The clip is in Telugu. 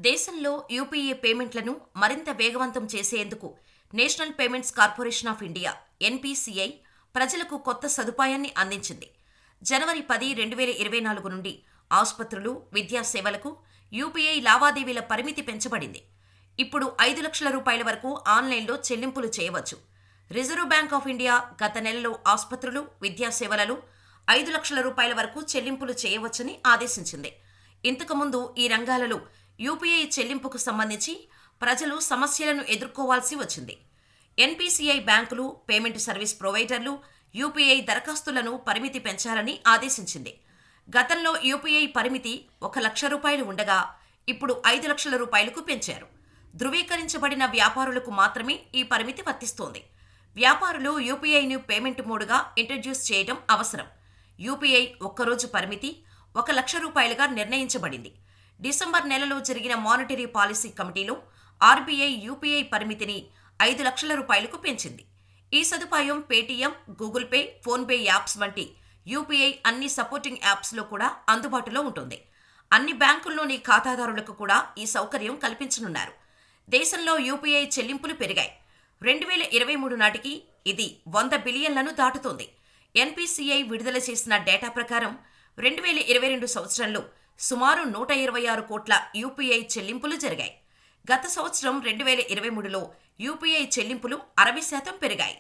దేశంలో యూపీఐ పేమెంట్లను మరింత వేగవంతం చేసేందుకు national payments corporation of India NPCI ప్రజలకు కొత్త సదుపాయాన్ని అందించింది. జనవరి 10, 2024 నుండి ఆసుపత్రులు, విద్యా సేవలకు యూపీఐ లావాదేవీల పరిమితి పెంచబడింది. ఇప్పుడు 5 లక్షల రూపాయల వరకు ఆన్లైన్లో చెల్లింపులు చేయవచ్చు. రిజర్వ్ బ్యాంక్ ఆఫ్ ఇండియా గత నెలలో ఆసుపత్రులు, విద్యా సేవలలో 5 లక్షల రూపాయల వరకు చెల్లింపులు చేయవచ్చని ఆదేశించింది. ఇంతకుముందు ఈ రంగాలలో యూపీఐ చెల్లింపుకు సంబంధించి ప్రజలు సమస్యలను ఎదుర్కోవాల్సి వచ్చింది. ఎన్పీసీఐ బ్యాంకులు, పేమెంట్ సర్వీస్ ప్రొవైడర్లు యూపీఐ దరఖాస్తులను పరిమితి పెంచాలని ఆదేశించింది. గతంలో యూపీఐ పరిమితి 1 లక్ష రూపాయలు ఉండగా ఇప్పుడు 5 లక్షల రూపాయలకు పెంచారు. ధృవీకరించబడిన వ్యాపారులకు మాత్రమే ఈ పరిమితి వర్తిస్తోంది. వ్యాపారులు యూపీఐను పేమెంట్ మోడ్గా ఇంట్రడ్యూస్ చేయడం అవసరం. యూపీఐ ఒక్కరోజు పరిమితి 1 లక్ష రూపాయలుగా నిర్ణయించబడింది. డిసెంబర్ నెలలో జరిగిన మానిటరీ పాలసీ కమిటీలో ఆర్బీఐ యూపీఐ పరిమితిని 5 లక్షల రూపాయలకు పెంచింది. ఈ సదుపాయం Paytm, Google pay, PhonePe apps వంటి యూపీఐ అన్ని సపోర్టింగ్ యాప్స్లో కూడా అందుబాటులో ఉంటుంది. అన్ని బ్యాంకుల్లోని ఖాతాదారులకు కూడా ఈ సౌకర్యం కల్పించనున్నారు. దేశంలో యూపీఐ చెల్లింపులు పెరిగాయి. 2023 నాటికి ఇది 100 బిలియన్లను దాటుతోంది. ఎన్పీసీఐ విడుదల చేసిన డేటా ప్రకారం 2022 సంవత్సరంలో సుమారు 126 కోట్ల యూపీఐ చెల్లింపులు జరిగాయి. గత సంవత్సరం 2023లో యూపీఐ చెల్లింపులు 60% పెరిగాయి.